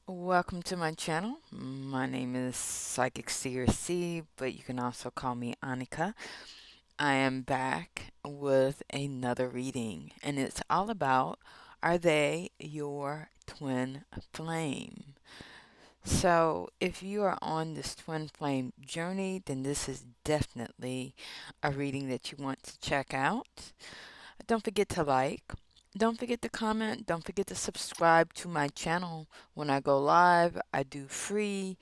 Welcome to my channel. My name is Psychic Seer C, but you can also call me Annika. I am back with another reading, and it's all about, are they your twin flame? So, if you are on this twin flame journey, then this is definitely a reading that you want to check out. Don't forget to like. Don't forget to comment. Don't forget to subscribe to my channel. When I go live, I do free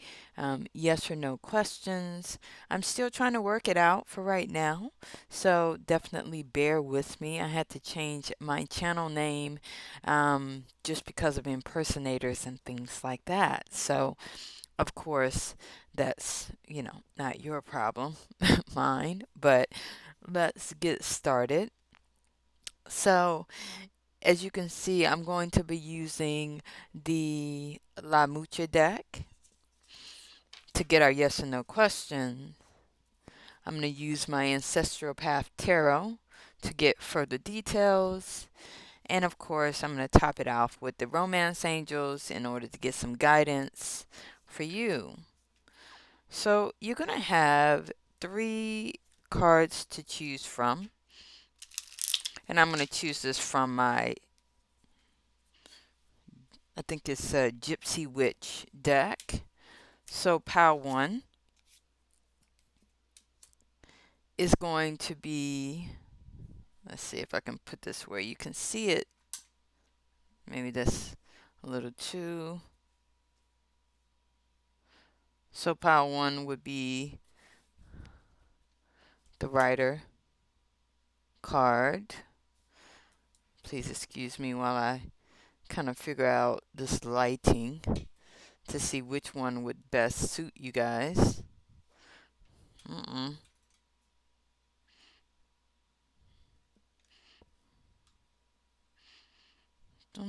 yes or no questions. I'm still trying to work it out for right now, so definitely bear with me. I had to change my channel name just because of impersonators and things like that. So, of course, that's, not your problem, mine, but let's get started. So, as you can see, I'm going to be using the La Mucha deck to get our yes or no question. I'm going to use my Ancestral Path Tarot to get further details. And of course, I'm going to top it off with the Romance Angels in order to get some guidance for you. So, you're going to have three cards to choose from. And I'm going to choose this from I think it's a Gypsy Witch deck. So pile one is going to be, let's see if I can put this where you can see it. Maybe that's a little too. So pile one would be the Rider card. Please excuse me while I kind of figure out this lighting to see which one would best suit you guys. Don't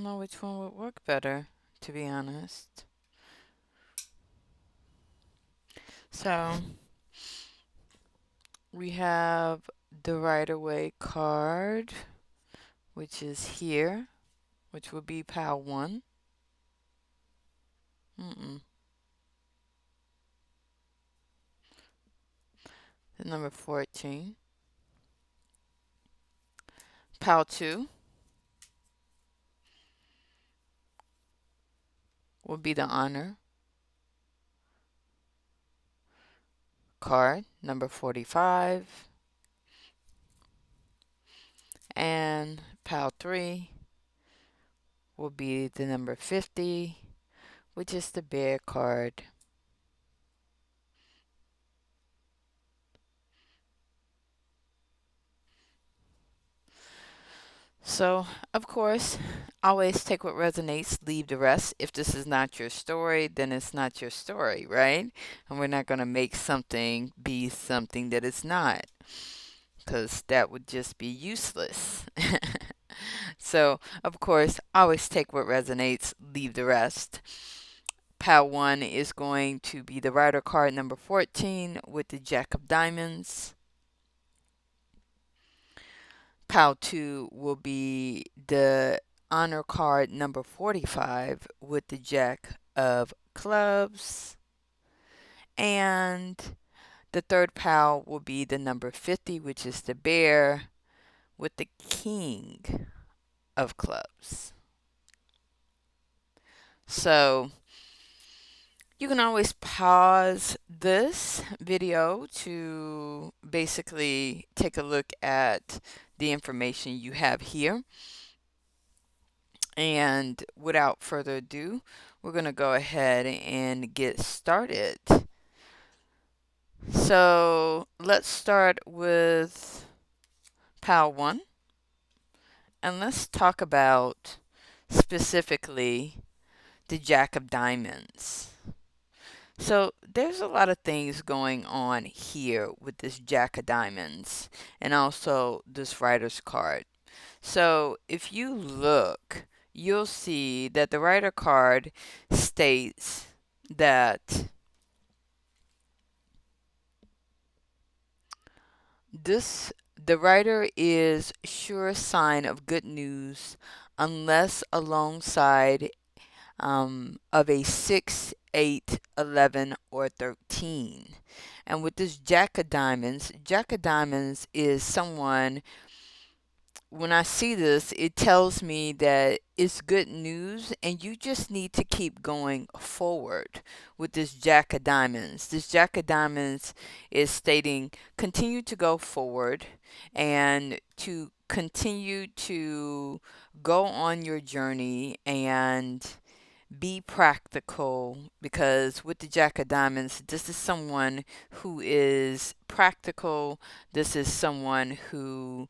know which one would work better, to be honest. So we have the Rider-Waite card, which is here, which would be pile one. The number 14. Pile two will be the Honor card, number 45. And pile three will be the number 50, which is the Bear card. So, of course, always take what resonates, leave the rest. If this is not your story, then it's not your story, right? And we're not going to make something be something that it's not, because that would just be useless. So, of course, always take what resonates, leave the rest. Pile one is going to be the Rider card, number 14, with the Jack of Diamonds. Pile two will be the Honor card, number 45, with the Jack of Clubs. And the third pile will be the number 50, which is the Bear, with the King of Clubs. So you can always pause this video to basically take a look at the information you have here. And without further ado, we're going to go ahead and get started. So let's start with pile one. And let's talk about specifically the Jack of Diamonds. So there's a lot of things going on here with this Jack of Diamonds and also this Rider's card. So if you look, you'll see that the Rider card states that the Rider is sure sign of good news unless alongside of a 6, 8, 11, or 13. And with this Jack of Diamonds is someone, when I see this, it tells me that it's good news and you just need to keep going forward with this Jack of Diamonds. This Jack of Diamonds is stating continue to go forward and to continue to go on your journey and be practical, because with the Jack of Diamonds, this is someone who is practical. This is someone who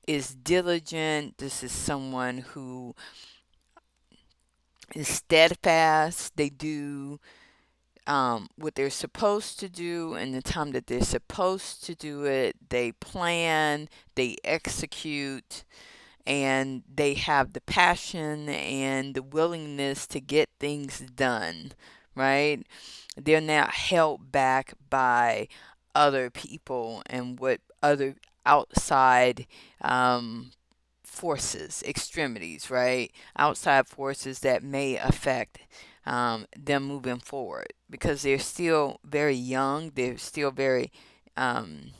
is diligent. This is someone who is steadfast. They do what they're supposed to do in the time that they're supposed to do it. They plan, they execute, and they have the passion and the willingness to get things done, right? They're not held back by other people and what other outside forces, extremities, right? Outside forces that may affect them moving forward, because they're still very young. They're still very, um,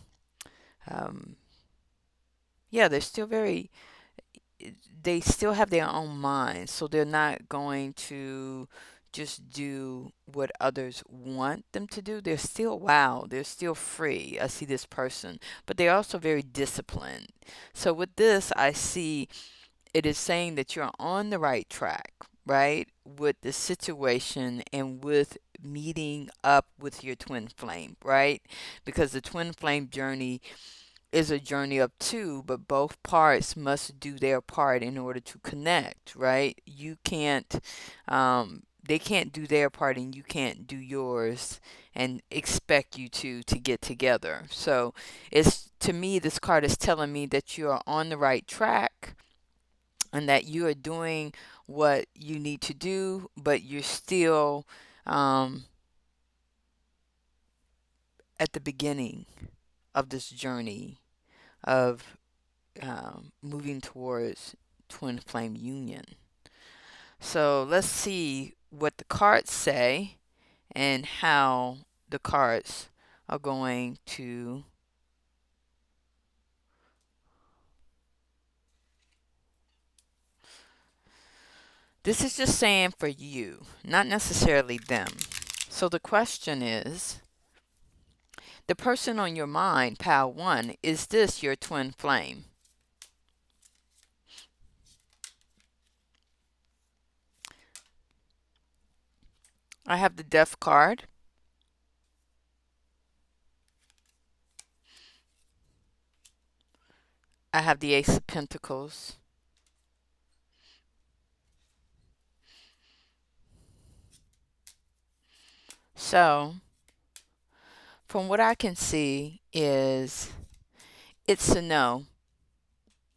um, yeah, they're still very, they still have their own minds, so they're not going to just do what others want them to do. They're still wild, they're still free. I see this person, but they're also very disciplined. So with this, I see it is saying that you're on the right track, right? With the situation and with meeting up with your twin flame, right? Because the twin flame journey is a journey of two, but both parts must do their part in order to connect, right? You can't, they can't do their part and you can't do yours and expect you to get together. So it's, to me, this card is telling me that you are on the right track and that you are doing what you need to do, but you're still um, at the beginning of this journey of moving towards twin flame union. So let's see what the cards say and how the cards are going to. This is just saying for you, not necessarily them. So the question is, the person on your mind, pile one, is this your twin flame? I have the Death card. I have the Ace of Pentacles. So, from what I can see is it's a no.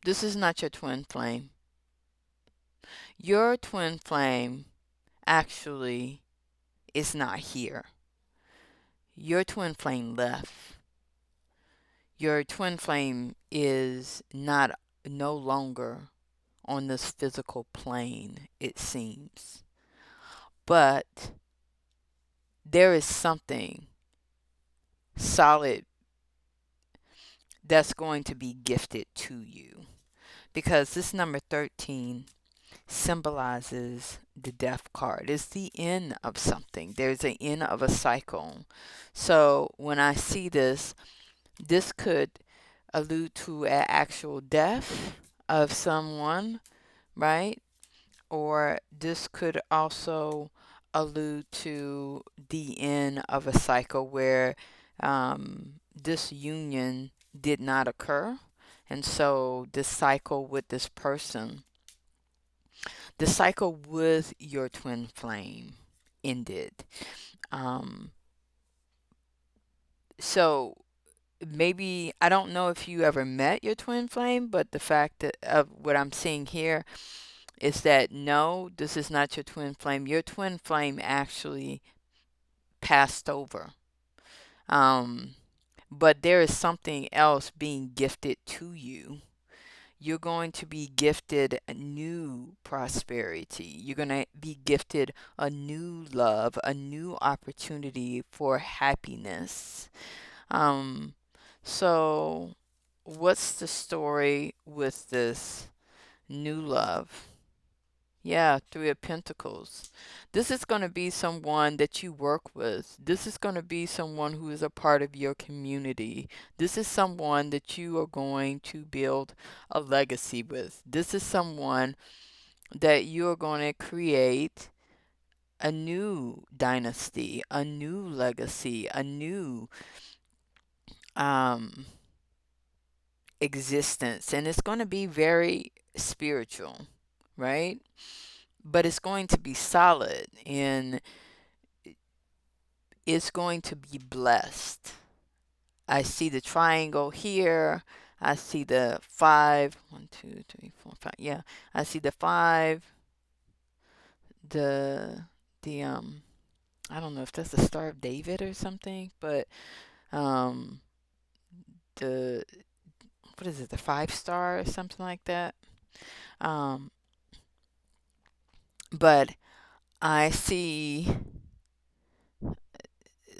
This is not your twin flame. Your twin flame actually is not here. Your twin flame left. Your twin flame is not no longer on this physical plane, it seems. But there is something solid that's going to be gifted to you, because this number 13 symbolizes the Death card. It's the end of something. There's an end of a cycle. So when I see this, this could allude to an actual death of someone, right? Or this could also allude to the end of a cycle where this union did not occur. And so this cycle with this person, the cycle with your twin flame ended. Um, so maybe, I don't know if you ever met your twin flame, but the fact that of what I'm seeing here is that no, this is not your twin flame. Your twin flame actually passed over. Um, but there is something else being gifted to you. You're going to be gifted a new prosperity. You're going to be gifted a new love, a new opportunity for happiness. Um, so, what's the story with this new love? Yeah, Three of Pentacles. This is going to be someone that you work with. This is going to be someone who is a part of your community. This is someone that you are going to build a legacy with. This is someone that you are going to create a new dynasty, a new legacy, a new um, existence. And it's going to be very spiritual, right? But it's going to be solid and it's going to be blessed. I see the triangle here. I see the five. One, two, three, four, five. Yeah, I see the five. The I don't know if that's the Star of David or something, but um the what is it? The 5 star or something like that. Um, but I see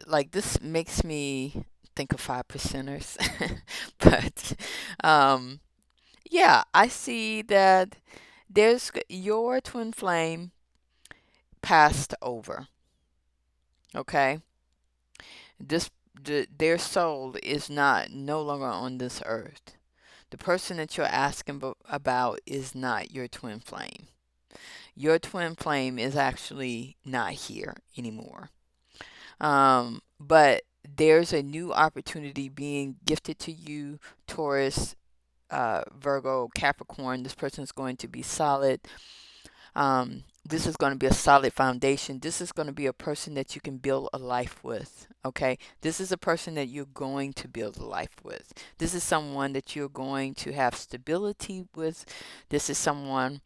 like this makes me think of 5 percenters, but um yeah, I see that there's your twin flame passed over. Okay, this their soul is not no longer on this earth. The person that you're asking about is not your twin flame. Your twin flame is actually not here anymore. But there's a new opportunity being gifted to you, Taurus, Virgo, Capricorn. This person is going to be solid. This is going to be a solid foundation. This is going to be a person that you can build a life with. Okay. This is a person that you're going to build a life with. This is someone that you're going to have stability with. This is someone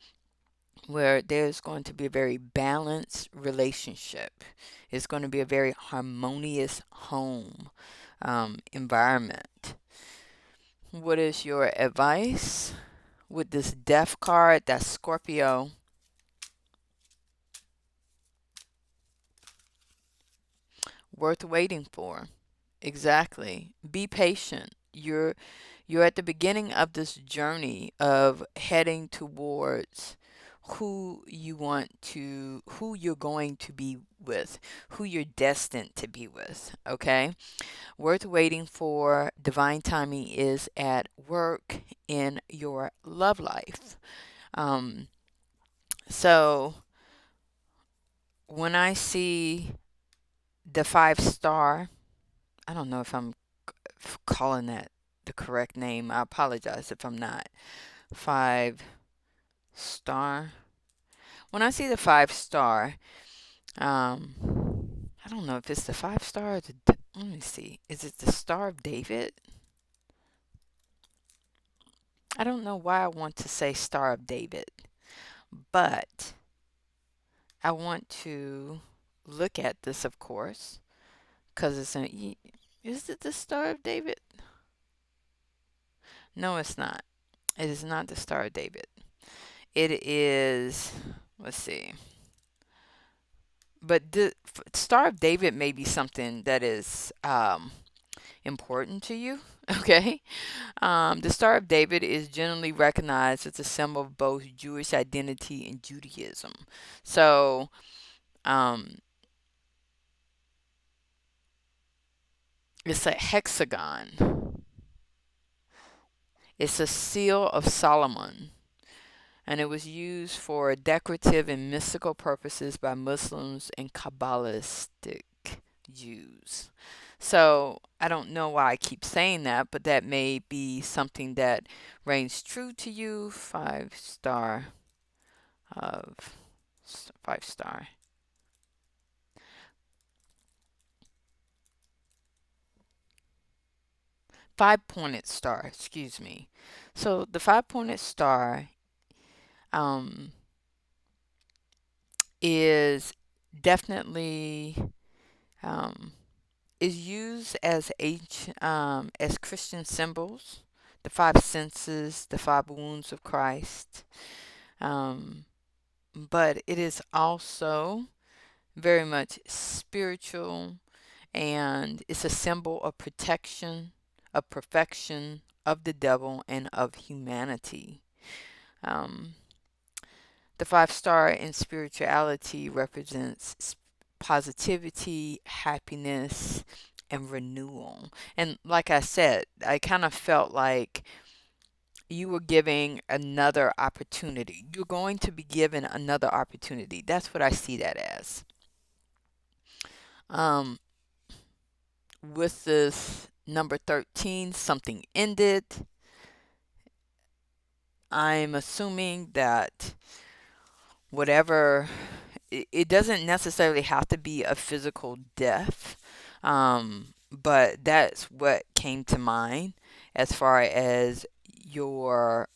where there's going to be a very balanced relationship. It's going to be a very harmonious home environment. What is your advice with this death card? That's Scorpio. Worth waiting for. Exactly. Be patient. You're at the beginning of this journey of heading towards who you're going to be with, who you're destined to be with. Okay? Worth waiting for. Divine timing is at work in your love life. Um, so when I see the 5 star, I don't know if I'm calling that the correct name. I apologize if I'm not. 5 star. When I see the 5 star, I don't know if it's the 5 star or let me see. Is it the Star of David? I don't know why I want to say Star of David, but I want to look at this, of course, because is it the Star of David? No, it's not. It is not the Star of David. It is, let's see. But the Star of David may be something that is important to you. Okay. The Star of David is generally recognized as a symbol of both Jewish identity and Judaism. So, um, it's a hexagon. It's a seal of Solomon, and it was used for decorative and mystical purposes by Muslims and Kabbalistic Jews. So I don't know why I keep saying that, but that may be something that reigns true to you. 5 star of 5 star. 5 pointed star, excuse me. So the 5 pointed star um, is definitely um, is used as Christian symbols the five senses, the five wounds of Christ. Um, but it is also very much spiritual, and it's a symbol of protection, of perfection, of the devil, and of humanity. Um, the five star in spirituality represents positivity, happiness, and renewal. And like I said, I kind of felt like you were giving another opportunity. You're going to be given another opportunity. That's what I see that as. Um, with this number 13, something ended. I'm assuming that whatever, it doesn't necessarily have to be a physical death, but that's what came to mind as far as your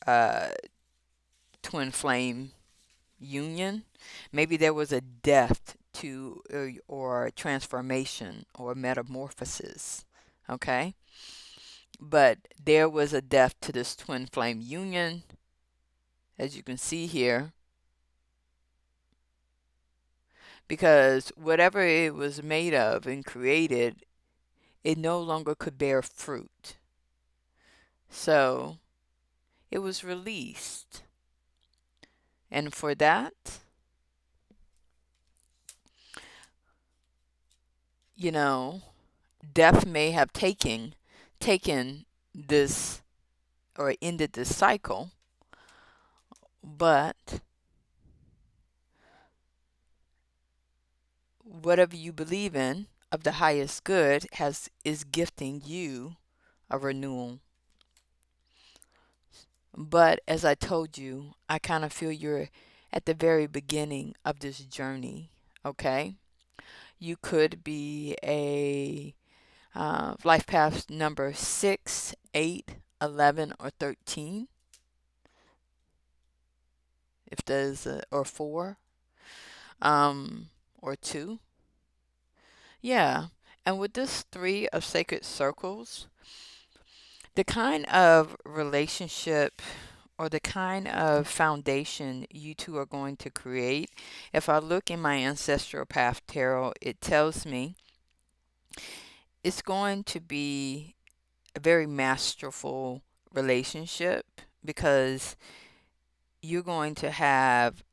twin flame union. Maybe there was a death to, or transformation or metamorphosis. Okay, but there was a death to this twin flame union, as you can see here, because whatever it was made of and created, it no longer could bear fruit. So it was released. And for that, you know, death may have taken this or ended this cycle, but whatever you believe in of the highest good is gifting you a renewal. But as I told you, I kind of feel you're at the very beginning of this journey, okay? You could be a life path number 6, 8, 11, or 13, if there's or 4, or 2. Yeah. And with this 3 of sacred circles, the kind of relationship or the kind of foundation you two are going to create, if I look in my ancestral path tarot, it tells me it's going to be a very masterful relationship, because you're going to have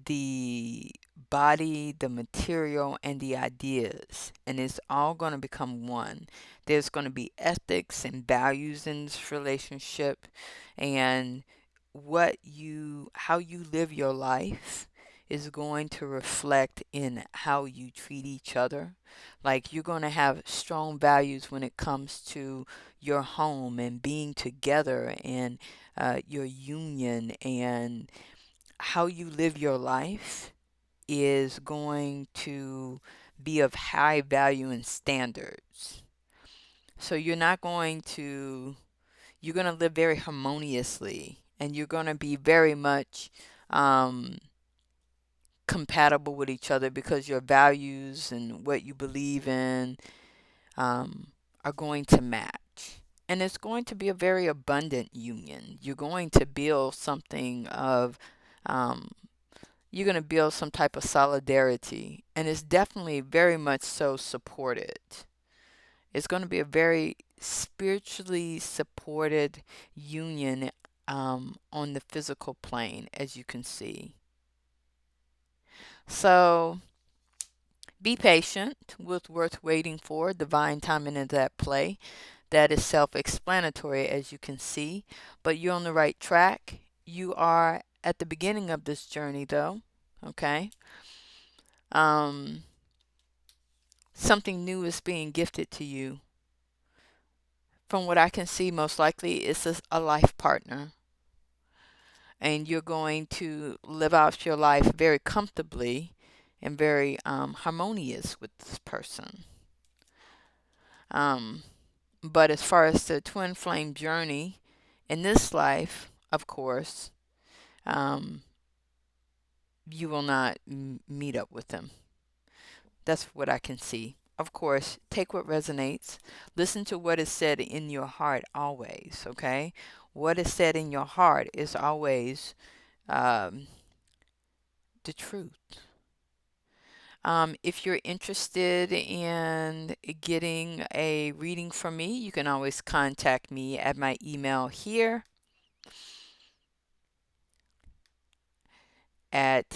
the body, the material, and the ideas, and it's all going to become one. There's going to be ethics and values in this relationship, and how you live your life is going to reflect in how you treat each other. Like, you're going to have strong values when it comes to your home and being together, and your union, and how you live your life is going to be of high value and standards. So you're going to live very harmoniously, and you're going to be very much um, compatible with each other, because your values and what you believe in are going to match. And it's going to be a very abundant union. Um, you're going to build some type of solidarity, and it's definitely very much so supported. It's going to be a very spiritually supported union, on the physical plane, as you can see. So be patient with worth waiting for. Divine timing is at play. That is self explanatory, as you can see, but you're on the right track. You are at the beginning of this journey, though. Okay. Um, Something new is being gifted to you. From what I can see, most likely it's a life partner. And you're going to live out your life very comfortably and very harmonious with this person. Um, but as far as the twin flame journey in this life, of course, um, you will not meet up with them. That's what I can see. of course, take what resonates. Listen to what is said in your heart always, okay? What is said in your heart is always um, the truth. If you're interested in getting a reading from me, you can always contact me at my email here at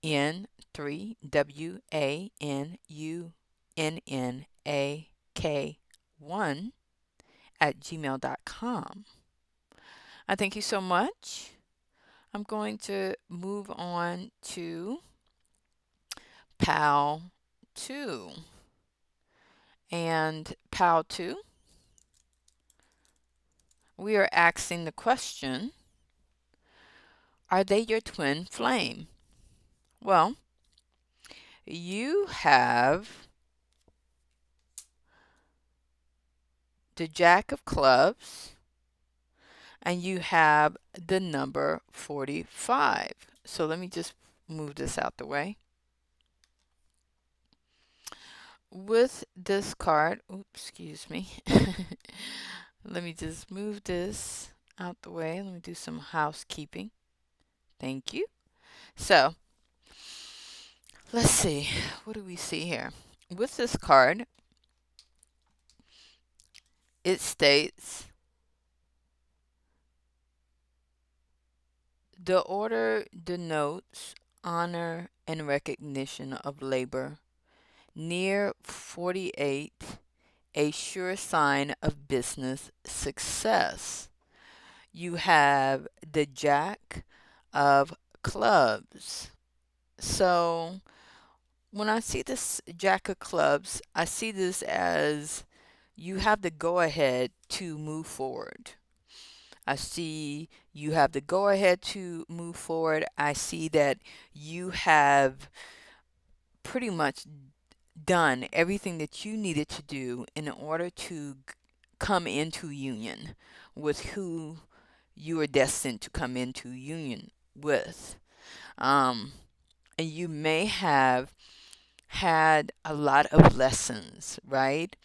n3wanunnnak1 at gmail.com. I thank you so much. I'm going to move on to PAL 2. And PAL 2, we are asking the question, are they your twin flame? Well, you have the Jack of Clubs and you have the number 45. So let me just move this out the way. With this card, oops, excuse me. Let me just move this out the way. Let me do some housekeeping. Thank you. So, let's see. What do we see here? With this card, it states the order denotes honor and recognition of labor. Near 48, a sure sign of business success. You have the Jack of Clubs. So when I see this Jack of Clubs, I see this as you have the go ahead to move forward. I see you have the go ahead to move forward. I see that you have pretty much done everything that you needed to do in order to come into union with who you are destined to come into union with. Um, and you may have had a lot of lessons, right,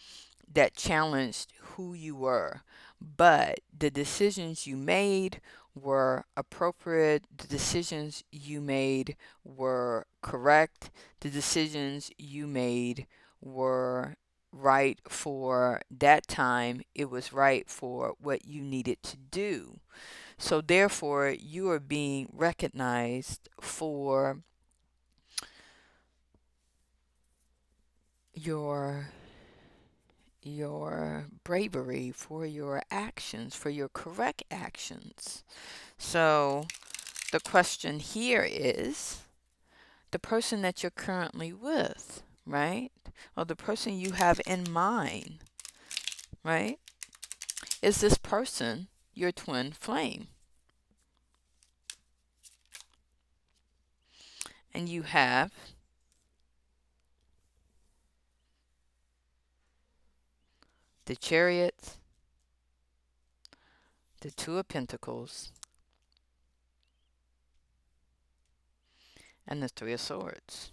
that challenged who you were. But the decisions you made were appropriate. The decisions you made were correct. The decisions you made were right for that time. It was right for what you needed to do. So, therefore, you are being recognized for your bravery, for your actions, for your correct actions. So the question here is the person that you're currently with, right? Or the person you have in mind, right? Is this person your twin flame? And you have the Chariot, the Two of Pentacles, and the Three of Swords.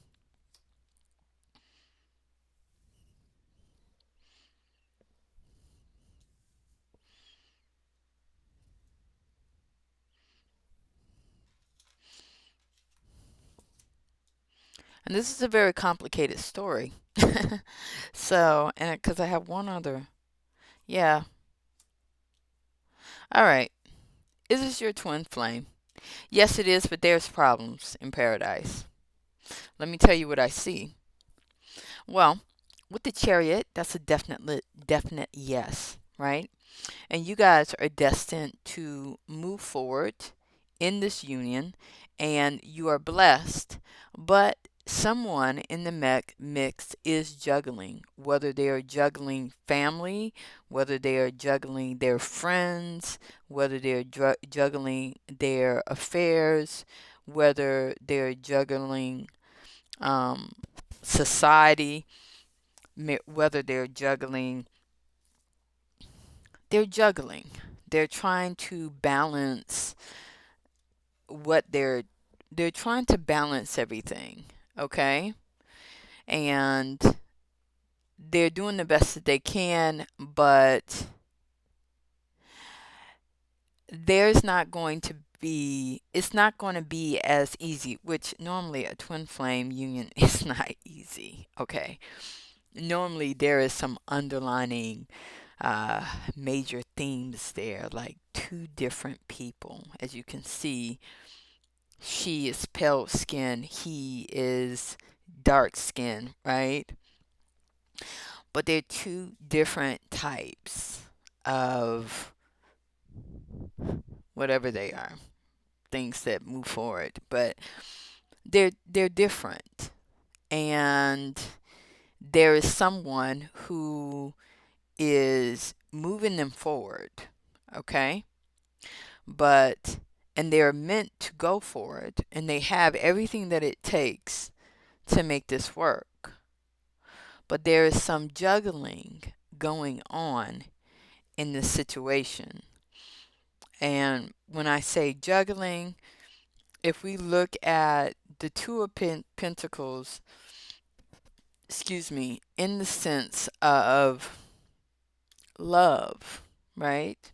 And this is a very complicated story. So, and because I have one other. Yeah. All right. Is this your twin flame? Yes, it is, but there's problems in paradise. Let me tell you what I see. Well, with the Chariot, that's a definite yes, right? And you guys are destined to move forward in this union and you are blessed, but someone in the mix is juggling, whether they are juggling family, whether they are juggling their friends, whether they're juggling their affairs, whether they're juggling um, society, whether they're juggling. They're trying to balance what they're trying to balance everything, okay? And they're doing the best that they can, but it's not going to be as easy, which normally a twin flame union is not easy. Okay. Normally there is some underlining uh, major themes there, like two different people. As you can see, she is pale skin, he is dark skin, right? But they're two different types of whatever they are, things that move forward, but they're different. And there is someone who is moving them forward, okay? But and they're meant to go forward, and they have everything that it takes to make this work. But there is some juggling going on in this situation. And when I say juggling, if we look at the Two of Pentacles, excuse me, in the sense of love, right?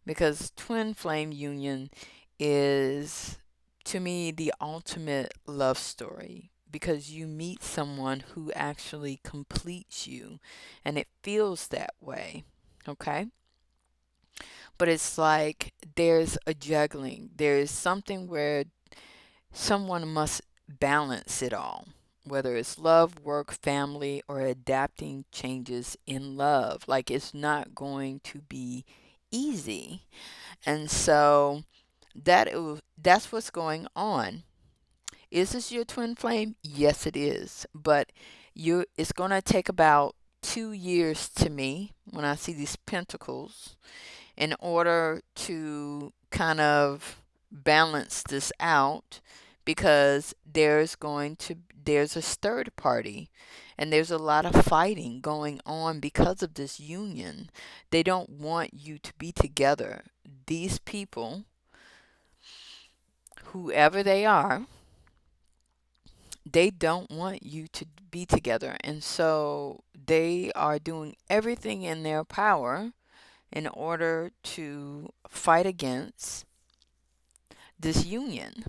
Because twin flame union is, to me, the ultimate love story, because you meet someone who actually completes you, and it feels that way, okay? But it's like there's a juggling. There's something where someone must balance it all, whether it's love, work, family, or adapting changes in love. Like, it's not going to be easy. And so that's what's going on. Is this your twin flame? Yes, it is. But it's going to take about 2 years to me when I see these pentacles in order to kind of balance this out, because there's a third party, and there's a lot of fighting going on because of this union. They don't want you to be together. These people, whoever they are, they don't want you to be together, and so they are doing everything in their power in order to fight against this union.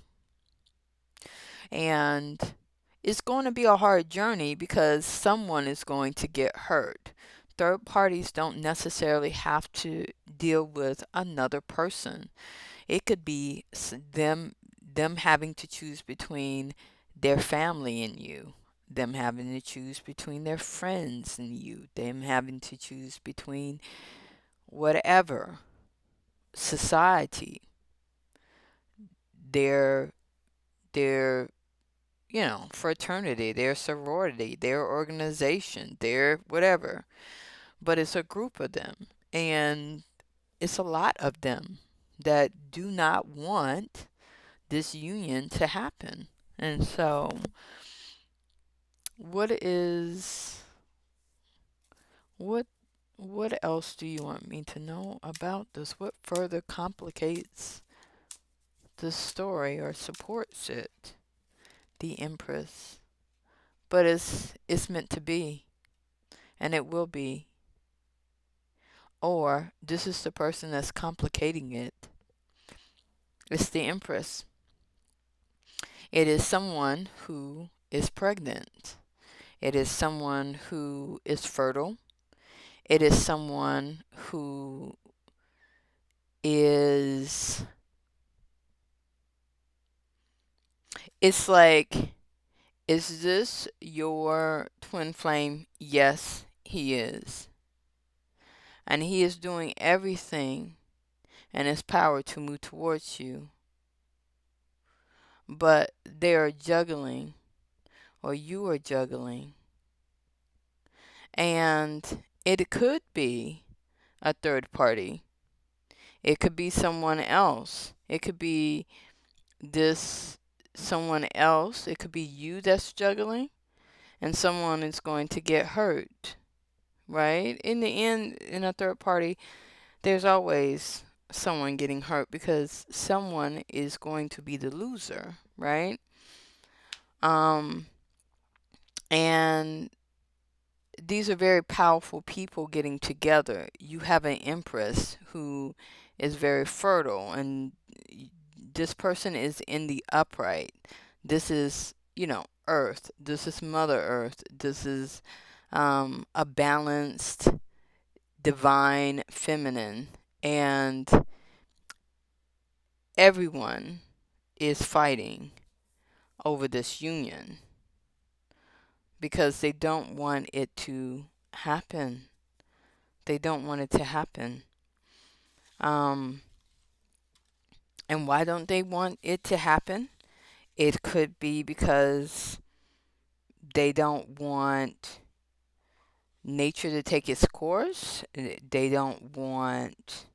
And it's going to be a hard journey because someone is going to get hurt. Third parties don't necessarily have to deal with another person. It could be them having to choose between their family and you, them having to choose between their friends and you, them having to choose between whatever, society, their their fraternity, their sorority, their organization, their whatever. But it's a group of them, and it's a lot of them that do not want this union to happen. And so, what is what what else do you want me to know about this? What further complicates the story or supports it? The Empress. But it's meant to be, and it will be. Or this is the person that's complicating it. It's the Empress. It is someone who is pregnant. It is someone who is fertile. It is someone who is, it's like, is this your twin flame? Yes, he is. And he is doing everything in his power to move towards you. But they are juggling, or you are juggling. And it could be a third party. It could be someone else. It could be this someone else. It could be you that's juggling, and someone is going to get hurt, right? In the end, in a third party, there's always someone getting hurt because someone is going to be the loser, right? Um, and these are very powerful people getting together. You have an empress who is very fertile, and this person is in the upright. This is, Earth. This is Mother Earth. This is a balanced, divine feminine. And everyone is fighting over this union because they don't want it to happen. They don't want it to happen. Um, and why don't they want it to happen? It could be because they don't want nature to take its course. They don't want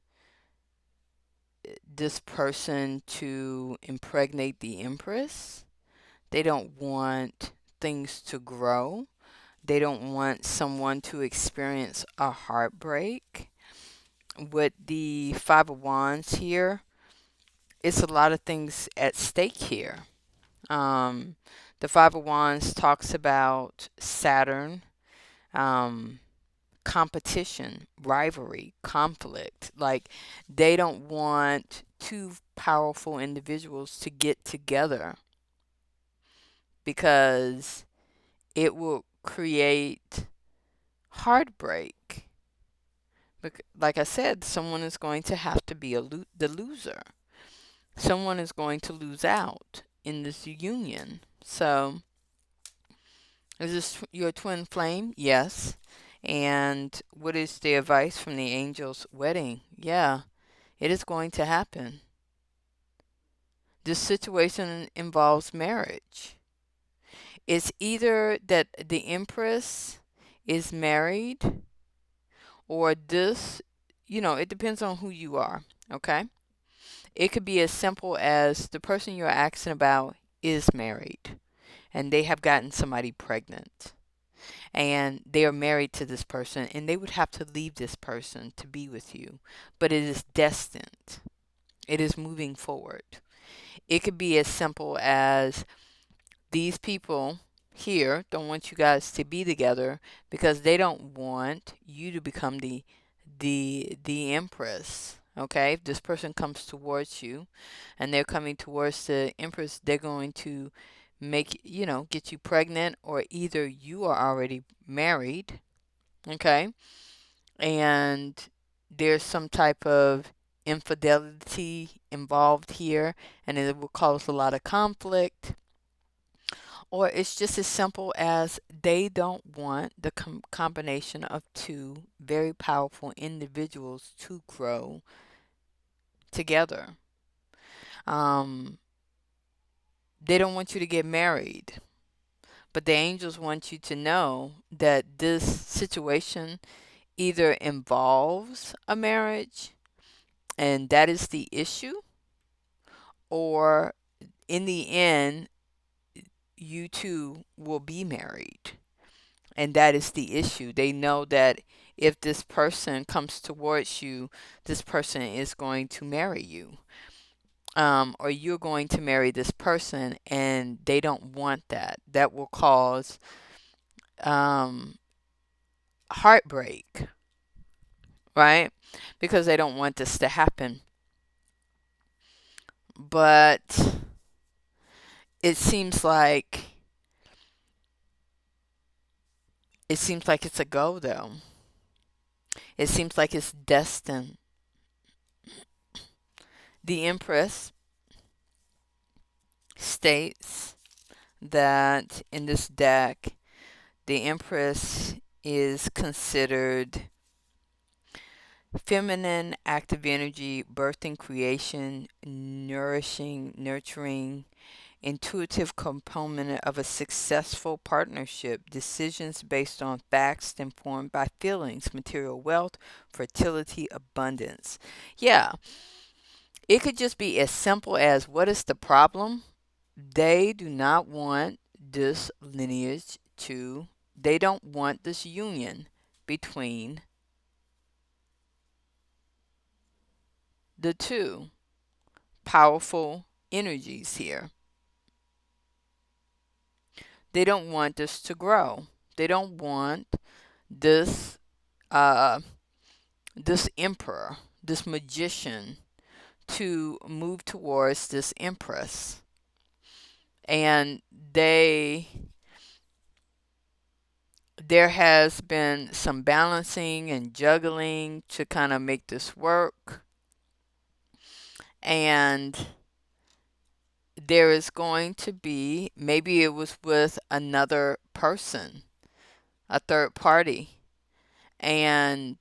this person to impregnate the empress. They don't want things to grow. They don't want someone to experience a heartbreak. With the Five of Wands here, it's a lot of things at stake here. Um, the Five of Wands talks about Saturn, um, competition, rivalry, conflict. Like, they don't want two powerful individuals to get together because it will create heartbreak. Like I said, someone is going to have to be the loser. Someone is going to lose out in this union. So, is this your twin flame? Yes. And what is the advice from the angel's wedding? Yeah, it is going to happen. This situation involves marriage. It's either that the empress is married, or this, it depends on who you are, okay? It could be as simple as the person you're asking about is married and they have gotten somebody pregnant and they are married to this person and they would have to leave this person to be with you, but it is destined. It is moving forward. It could be as simple as these people here don't want you guys to be together because they don't want you to become the empress. Okay, if this person comes towards you and they're coming towards the empress, they're going to get you pregnant, or either you are already married, okay, and there's some type of infidelity involved here, and it will cause a lot of conflict. Or it's just as simple as they don't want the combination of two very powerful individuals to grow together. Um, they don't want you to get married, but the angels want you to know that this situation either involves a marriage, and that is the issue, or in the end, you two will be married. And that is the issue. They know that if this person comes towards you, this person is going to marry you. Or you're going to marry this person, and they don't want that. That will cause um, heartbreak, right? Because they don't want this to happen. But it seems like it's a go, though. It seems like it's destined. The Empress states that in this deck, the Empress is considered feminine, active energy, birthing, creation, nourishing, nurturing, intuitive component of a successful partnership, decisions based on facts informed by feelings, material wealth, fertility, abundance. Yeah, it could just be as simple as, what is the problem? They do not want this lineage to, they don't want this union between the two powerful energies here. They don't want this to grow. They don't want this uh, this emperor, this magician, to move towards this empress. And there has been some balancing and juggling to kind of make this work. And there is going to be, maybe it was with another person, a third party, and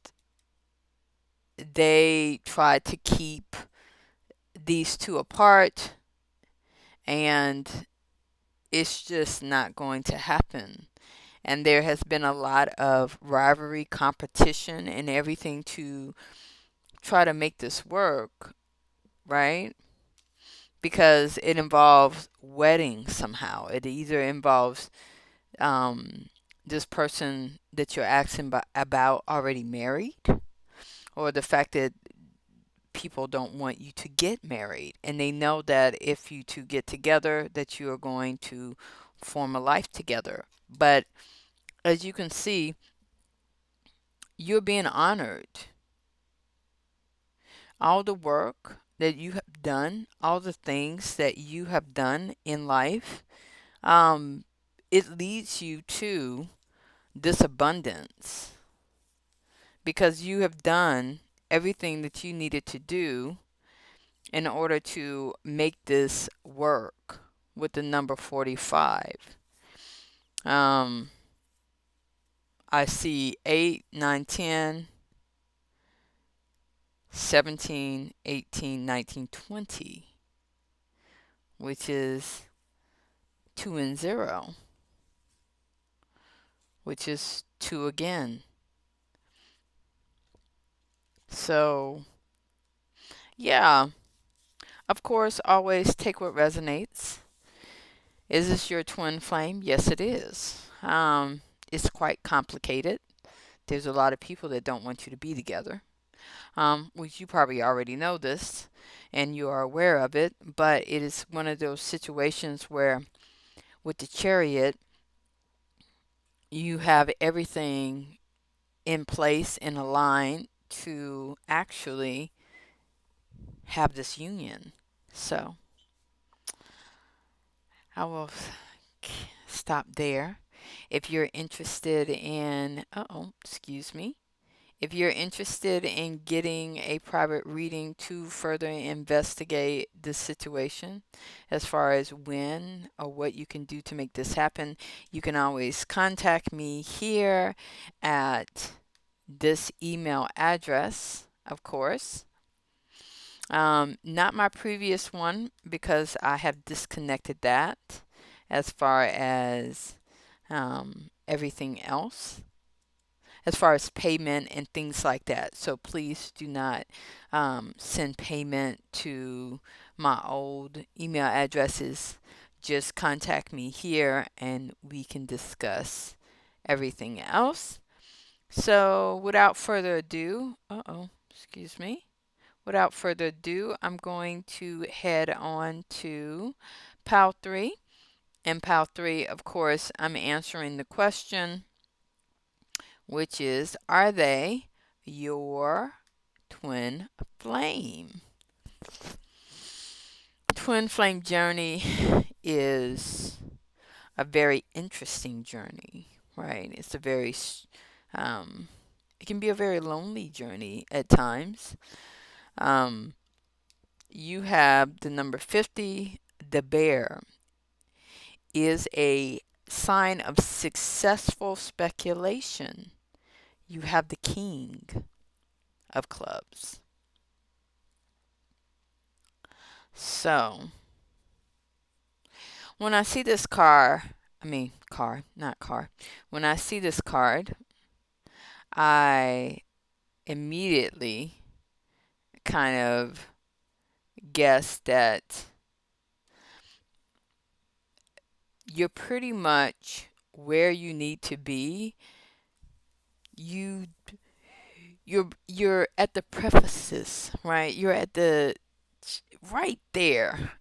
they tried to keep these two apart, and it's just not going to happen. And there has been a lot of rivalry, competition, and everything to try to make this work, right? Because it involves wedding somehow. It either involves um, this person that you're asking about already married, or the fact that people don't want you to get married, and they know that if you two get together, that you are going to form a life together. But as you can see, you're being honored. All the work that you have done, all the things that you have done in life, um, it leads you to this abundance because you have done everything that you needed to do in order to make this work with the number 45. Um, I see 8, 9, 10, 17, 18, 19, 20, which is 2 and 0, which is 2 again. So, yeah, of course, always take what resonates. Is this your twin flame? Yes, it is. It's quite complicated. There's a lot of people that don't want you to be together, which you probably already know this and you are aware of it, but it is one of those situations where with the chariot, you have everything in place and aligned to actually have this union. So I will stop there. If you're interested in, excuse me. If you're interested in getting a private reading to further investigate this situation, as far as when or what you can do to make this happen, you can always contact me here at this email address, of course. Not my previous one because I have disconnected that as far as everything else, as far as payment and things like that. So please do not send payment to my old email addresses. Just contact me here and we can discuss everything else. So without further ado, excuse me. Without further ado, I'm going to head on to pile 3. In pile 3, of course, I'm answering the question, which is, are they your twin flame? Twin flame journey is a very interesting journey, right? It's a very, it can be a very lonely journey at times. You have the number 50, the bear, is a sign of successful speculation. You have the king of clubs. So, when I see this not car. When I see this card, I immediately kind of guess that you're pretty much where you need to be. You're at the prefaces, right? You're at the right there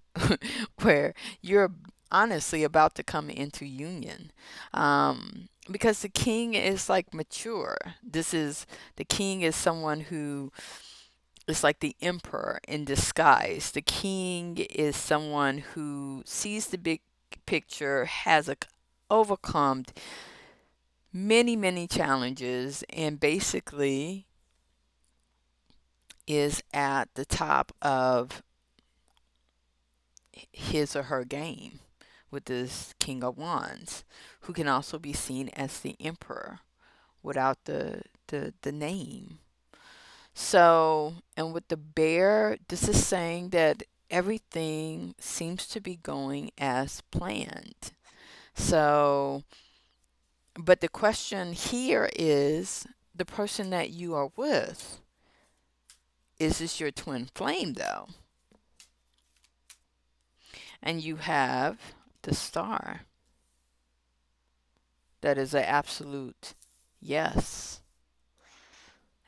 where you're honestly about to come into union. because the king is like mature. The king is someone who is like the emperor in disguise. The king is someone who sees the big picture, has overcome many, many challenges, and basically is at the top of his or her game with this King of Wands, who can also be seen as the Emperor without the name. So, and with the bear, this is saying that everything seems to be going as planned. So, but the question here is the person that you are with, is this your twin flame though? And you have the star. That is an absolute yes.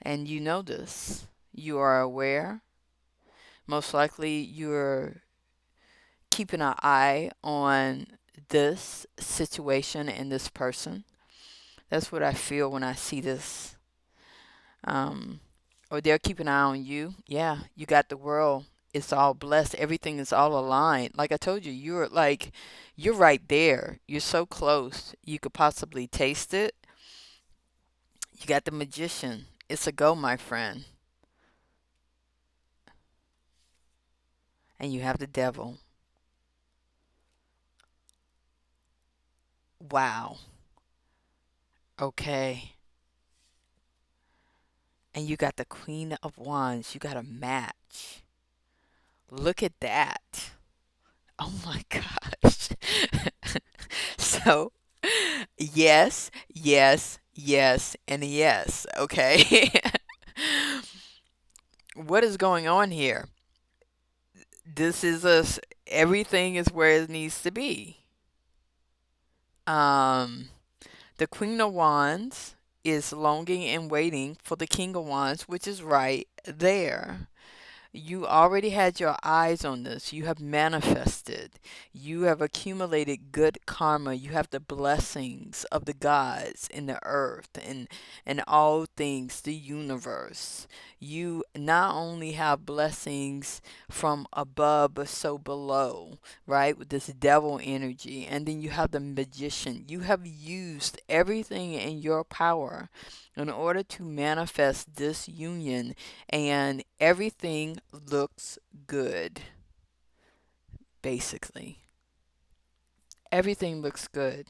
And you know this. You are aware. Most likely you're keeping an eye on this situation and this person. That's what I feel when I see this. Um, or they're keeping an eye on you. Yeah, you got the world. It's all blessed. Everything is all aligned. Like I told you, you're right there. You're so close. You could possibly taste it. You got the magician. It's a go, my friend. And you have the devil. Wow. Okay. And you got the Queen of Wands. You got a match. Look at that. Oh my gosh. So, yes, yes, yes, and yes. Okay. What is going on here? This is everything is where it needs to be. Um, the Queen of Wands is longing and waiting for the King of Wands, which is right there. You already had your eyes on this. You have manifested. You have accumulated good karma. You have the blessings of the gods in the earth and all things, the universe. You not only have blessings from above, but so below, right? With this devil energy. And then you have the magician. You have used everything in your power in order to manifest this union, and everything looks good, basically. Everything looks good.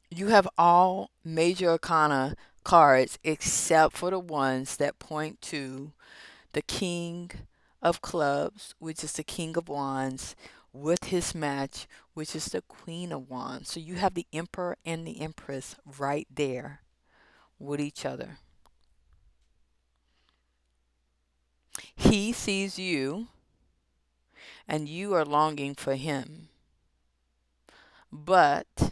You have all major arcana cards except for the ones that point to the King of Clubs, which is the King of Wands, with his match, which is the Queen of Wands. So you have the Emperor and the Empress right there with each other. He sees you and you are longing for him. But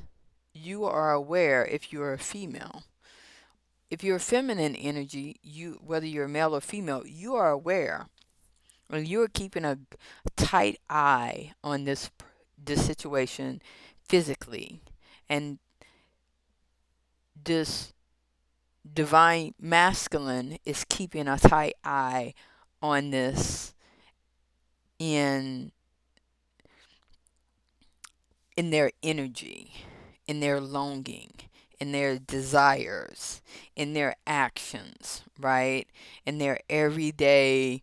you are aware if you're a female. If you're a feminine energy, you whether you're male or female, you are aware and you're keeping a tight eye on this situation physically. And this divine masculine is keeping a tight eye on this in their energy, in their longing, in their desires, in their actions, right? In their everyday,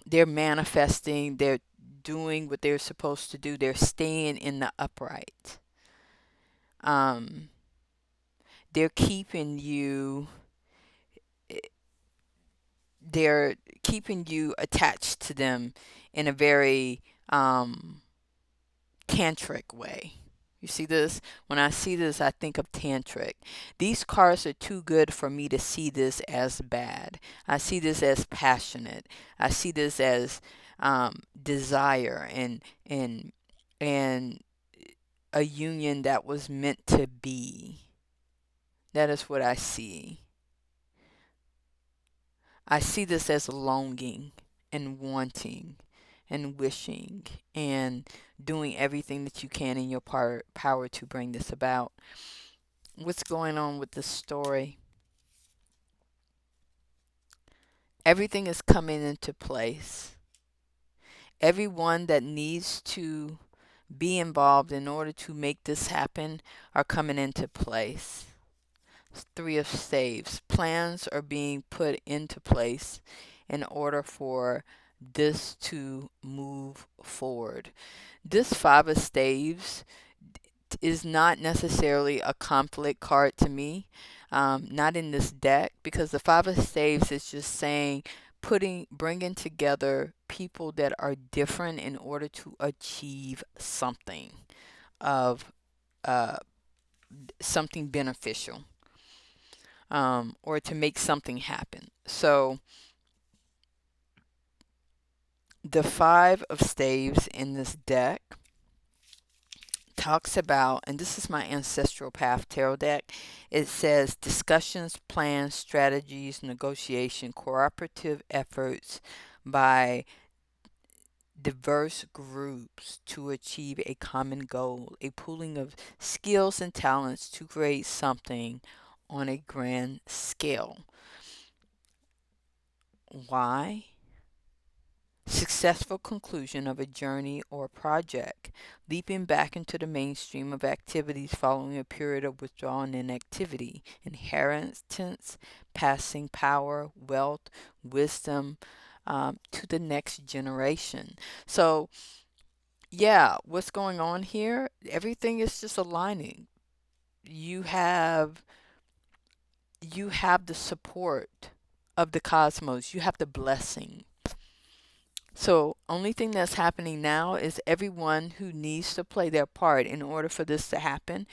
they're manifesting, they're doing what they're supposed to do, they're staying in the upright. Um, they're keeping you, they're keeping you attached to them in a very tantric way. You see this? When I see this, I think of tantric. These cards are too good for me to see this as bad. I see this as passionate. I see this as desire and a union that was meant to be. That is what I see. I see this as longing and wanting and wishing and doing everything that you can in your power to bring this about. What's going on with this story? Everything is coming into place. Everyone that needs to be involved in order to make this happen are coming into place. Three of Staves. Plans are being put into place in order for this to move forward. This Five of Staves is not necessarily a conflict card to me, not in this deck, because the Five of Staves is just saying bringing together people that are different in order to achieve something of uh, something beneficial, or to make something happen. So the Five of Staves in this deck talks about, and this is my Ancestral Path Tarot deck, it says discussions, plans, strategies, negotiation, cooperative efforts by diverse groups to achieve a common goal, a pooling of skills and talents to create something on a grand scale. Why? Successful conclusion of a journey or project, leaping back into the mainstream of activities following a period of withdrawal and inactivity, inheritance, passing power, wealth, wisdom, to the next generation. So, yeah, what's going on here? Everything is just aligning. You have the support of the cosmos. You have the blessing. So, only thing that's happening now is everyone who needs to play their part in order for this to happen,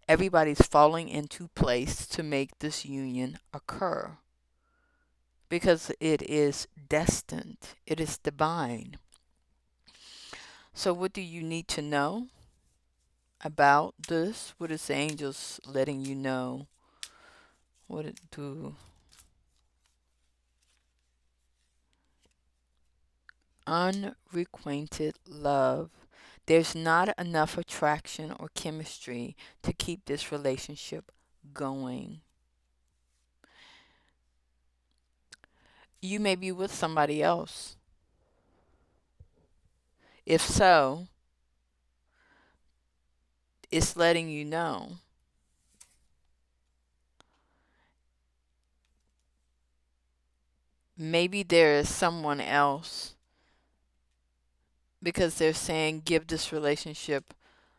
everybody's falling into place to make this union occur. Because it is destined, it is divine. So, what do you need to know about this? What is the angels letting you know? What it do? Unrequited love. There's not enough attraction or chemistry to keep this relationship going. You may be with somebody else. If so, it's letting you know. Maybe there is someone else, because they're saying give this relationship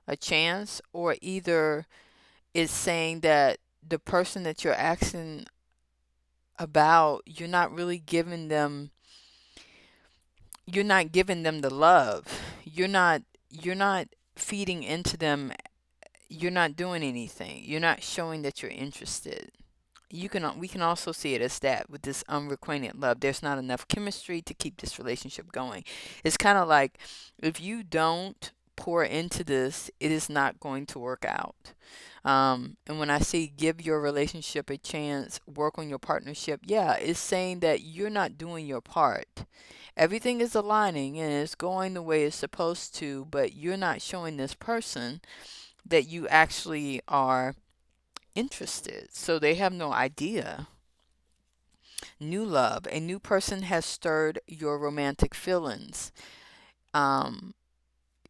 a chance, or either it's saying that the person that you're asking about, you're not giving them the love. You're not feeding into them. You're not doing anything. You're not showing that you're interested. We can also see it as that with this unrequited love. There's not enough chemistry to keep this relationship going. It's kind of like if you don't pour into this, it is not going to work out. And when I say give your relationship a chance, work on your partnership, yeah, it's saying that you're not doing your part. Everything is aligning and it's going the way it's supposed to, but you're not showing this person that you actually are interested. So they have no idea. New love. A new person has stirred your romantic feelings. Um,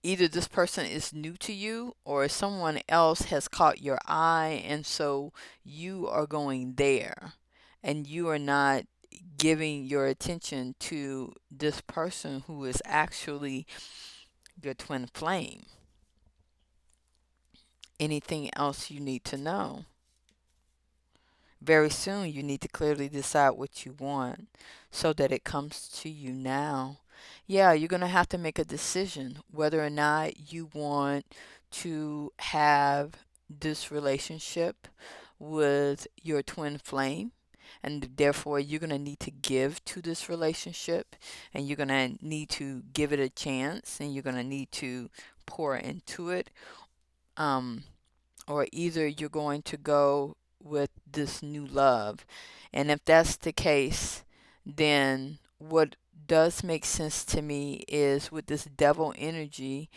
Either this person is new to you or someone else has caught your eye, and so you are going there and you are not giving your attention to this person who is actually your twin flame. Anything else you need to know? Very soon, you need to clearly decide what you want so that it comes to you now. Yeah, you're going to have to make a decision whether or not you want to have this relationship with your twin flame. And therefore, you're going to need to give to this relationship, and you're going to need to give it a chance, and you're going to need to pour into it. Um, or either you're going to go with this new love. And if that's the case, then what does make sense to me is with this devil energy,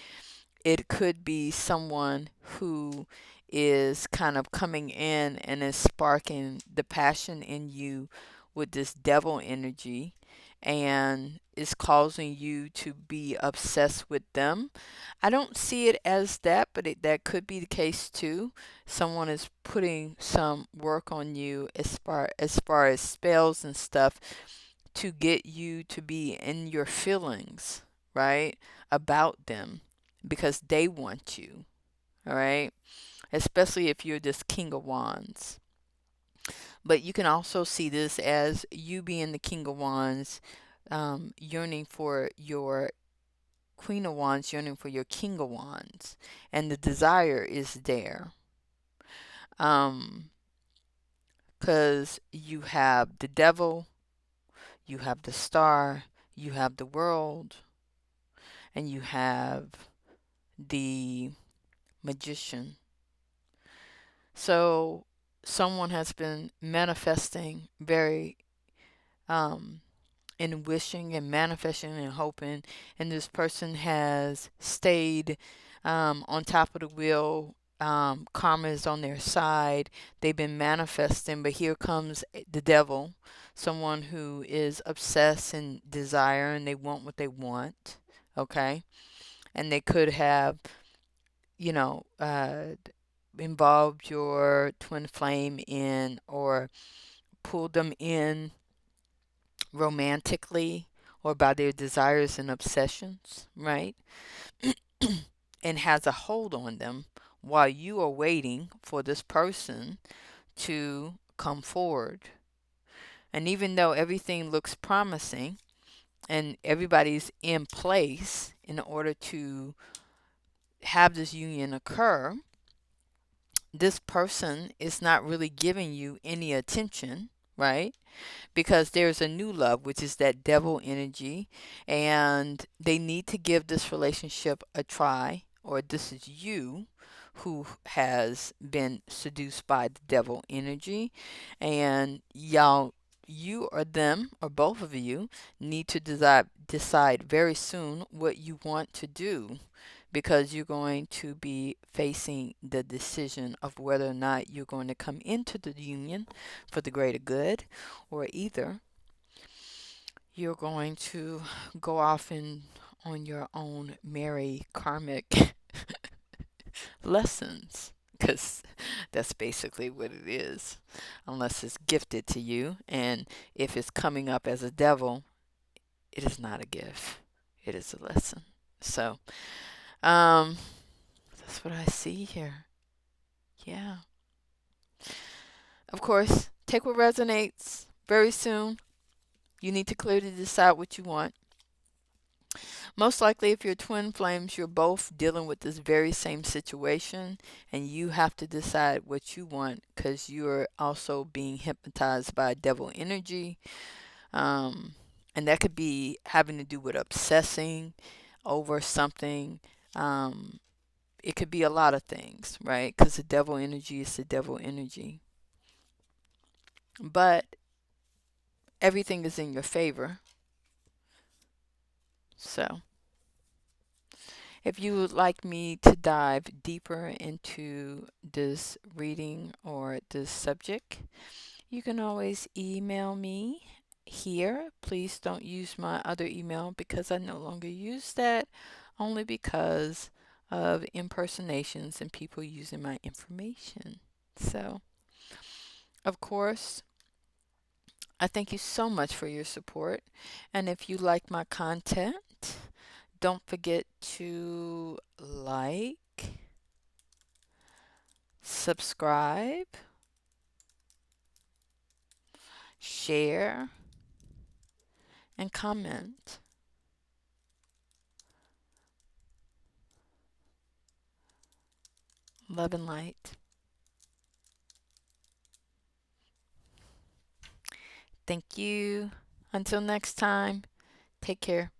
it could be someone who is kind of coming in and is sparking the passion in you with this devil energy and is causing you to be obsessed with them. I don't see it as that, but that could be the case too. Someone is putting some work on you as far as spells and stuff to get you to be in your feelings, right? About them because they want you, all right? Especially if you're this King of Wands. But you can also see this as you being the King of Wands, yearning for your Queen of Wands, yearning for your King of Wands. And the desire is there. Because you have the devil, you have the star, you have the world, and you have the magician. So someone has been manifesting very in wishing and manifesting and hoping, and this person has stayed on top of the wheel. Karma is on their side. They've been manifesting, but here comes the devil, someone who is obsessed and desire, and they want what they want. Okay, and they could have, you know, involved your twin flame in or pulled them in romantically or by their desires and obsessions, right? And has a hold on them while you are waiting for this person to come forward. And even though everything looks promising and everybody's in place in order to have this union occur, this person is not really giving you any attention, right? Because there's a new love, which is that devil energy, and they need to give this relationship a try, or this is you who has been seduced by the devil energy, and you or them or both of you need to decide very soon what you want to do because you're going to be facing the decision of whether or not you're going to come into the union for the greater good, or either you're going to go off on your own merry karmic lessons. Because that's basically what it is, unless it's gifted to you. And if it's coming up as a devil, it is not a gift, it is a lesson. So, that's what I see here. Yeah. Of course, take what resonates. Very soon, you need to clearly decide what you want. Most likely, if you're twin flames, you're both dealing with this very same situation, and you have to decide what you want because you're also being hypnotized by devil energy. Um, and that could be having to do with obsessing over something. Um, it could be a lot of things, right? Because the devil energy is the devil energy. But everything is in your favor. So, if you would like me to dive deeper into this reading or this subject, you can always email me here. Please don't use my other email because I no longer use that, only because of impersonations and people using my information. So, of course, I thank you so much for your support. And if you like my content, don't forget to like, subscribe, share, and comment. Love and light. Thank you. Until next time, take care.